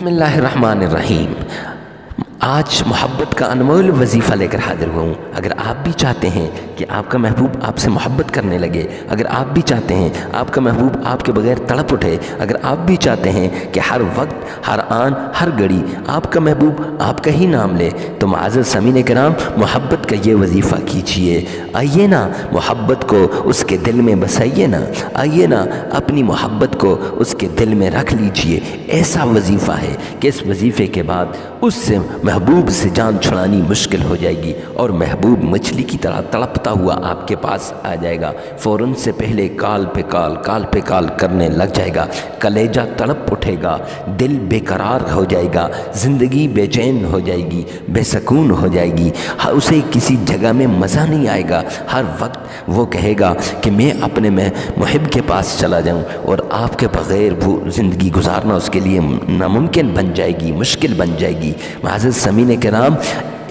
बिस्मिल्लाहिर्रहमानिर्रहीम। आज मोहब्बत का अनमोल वजीफ़ा लेकर हाजिर हुआ हूँ। अगर आप भी चाहते हैं कि आपका महबूब आपसे मोहब्बत करने लगे, अगर आप भी चाहते हैं आपका महबूब आपके बगैर तड़प उठे, अगर आप भी चाहते हैं कि हर वक्त, हर आन, हर घड़ी आपका महबूब आपका ही नाम ले, तो मुअज़्ज़ज़ सामीन किराम, मोहब्बत का ये वजीफ़ा कीजिए। आइए ना, मोहब्बत को उसके दिल में बसाइए ना, आइए ना, अपनी मोहब्बत को उसके दिल में रख लीजिए। ऐसा वजीफ़ा है कि इस वजीफ़े के बाद उससे महबूब से जान छुड़ानी मुश्किल हो जाएगी और महबूब मछली की तरह तड़पता हुआ आपके पास आ जाएगा। फ़ौरन से पहले काल पे काल करने लग जाएगा, कलेजा तड़प उठेगा, दिल बेकरार हो जाएगा, ज़िंदगी बेचैन हो जाएगी, बेसकून हो जाएगी, उसे किसी जगह में मज़ा नहीं आएगा। हर वक्त वो कहेगा कि मैं अपने मुहिब के पास चला जाऊं, और आपके बग़ैर वो ज़िंदगी गुजारना उसके लिए नामुमकिन बन जाएगी, मुश्किल बन जाएगी। मुअज़्ज़ज़ सामीन किराम,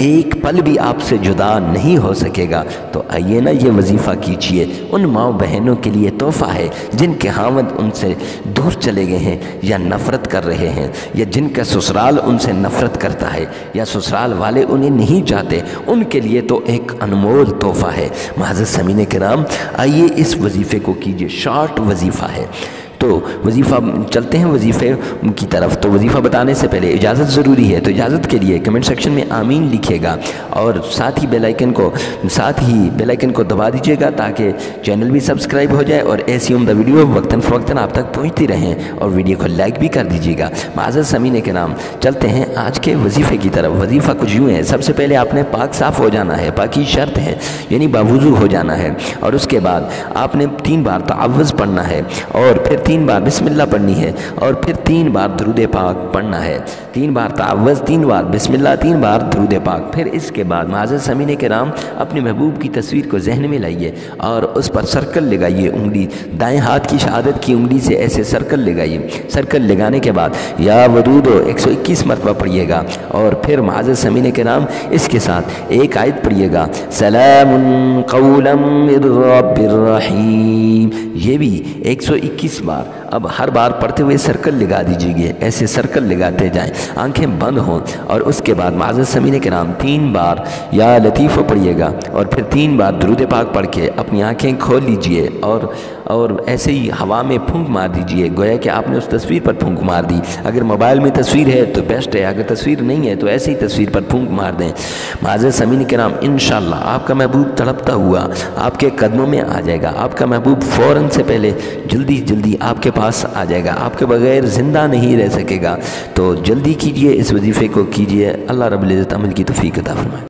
एक पल भी आपसे जुदा नहीं हो सकेगा। तो आइए ना, ये वजीफ़ा कीजिए। उन माँ बहनों के लिए तोहफ़ा है जिनके हावंद उनसे दूर चले गए हैं या नफ़रत कर रहे हैं, या जिनका ससुराल उनसे नफ़रत करता है, या ससुराल वाले उन्हें नहीं चाहते, उनके लिए तो एक अनमोल तोहफ़ा है। मुअज़्ज़ज़ सामीन किराम, आइए इस वजीफ़े को कीजिए। शॉर्ट वजीफ़ा है, तो वजीफ़ा चलते हैं वजीफ़े की तरफ। तो वजीफ़ा बताने से पहले इजाज़त ज़रूरी है, तो इजाज़त के लिए कमेंट सेक्शन में आमीन लिखिएगा, और साथ ही बेल आइकन को दबा दीजिएगा ताकि चैनल भी सब्सक्राइब हो जाए और ऐसी उम्दा वीडियो वक्तन फ़वक्तन आप तक पहुँचती रहें, और वीडियो को लाइक भी कर दीजिएगा। मुअज़्ज़ज़ सामीन किराम, चलते हैं आज के वजीफ़े की तरफ। वजीफ़ा कुछ यूँ है, सबसे पहले आपने पाक साफ़ हो जाना है, पाकी शर्त है, यानी बावुज़ू हो जाना है, और उसके बाद आपने 3 बार तअव्वुज़ पढ़ना है, और फिर 3 बार बिस्मिल्लाह पढ़नी है, और फिर 3 बार दुरूद पाक पढ़ना है। 3 बार तअव्वुज़, 3 बार बिस्मिल्लाह, 3 बार दुरूद पाक। फिर इसके बाद मुअज़्ज़ज़ सामीन किराम, अपने महबूब की तस्वीर को जहन में लाइए और उस पर सर्कल लगाइए। उंगली, दाएं हाथ की शहादत की उंगली से ऐसे सर्कल लगाइए। सर्कल लगाने के बाद या वदूदो 121 मरतबा पढ़िएगा, और फिर मुअज़्ज़ज़ सामीन किराम, इसके साथ एक आयत पढ़िएगा, सलामुन क़ौलन मिर रब्बिर रहीम। ये भी 121 बार। अब हर बार पढ़ते हुए सर्कल लगा दीजिए, ऐसे सर्कल लगाते जाएं, आंखें बंद हों, और उसके बाद मुअज़्ज़ज़ सामीन किराम 3 बार या लतीफ़ो पढ़िएगा, और फिर 3 बार दुरूद पाक पढ़ के अपनी आंखें खोल लीजिए, और ऐसे ही हवा में फूंक मार दीजिए, गोया कि आपने उस तस्वीर पर फूंक मार दी। अगर मोबाइल में तस्वीर है तो बेस्ट है, अगर तस्वीर नहीं है तो ऐसे ही तस्वीर पर फूंक मार दें। मुअज़्ज़ज़ सामीन किराम, इंशाअल्लाह आपका महबूब तड़पता हुआ आपके कदमों में आ जाएगा। आपका महबूब फ़ौरन से पहले जल्दी आपके पास आ जाएगा, आपके बगैर ज़िंदा नहीं रह सकेगा। तो जल्दी कीजिए, इस वजीफ़े को कीजिए। अल्लाह रब्बुल इज़्ज़त अमल की तौफ़ीक़ अता फ़रमाए।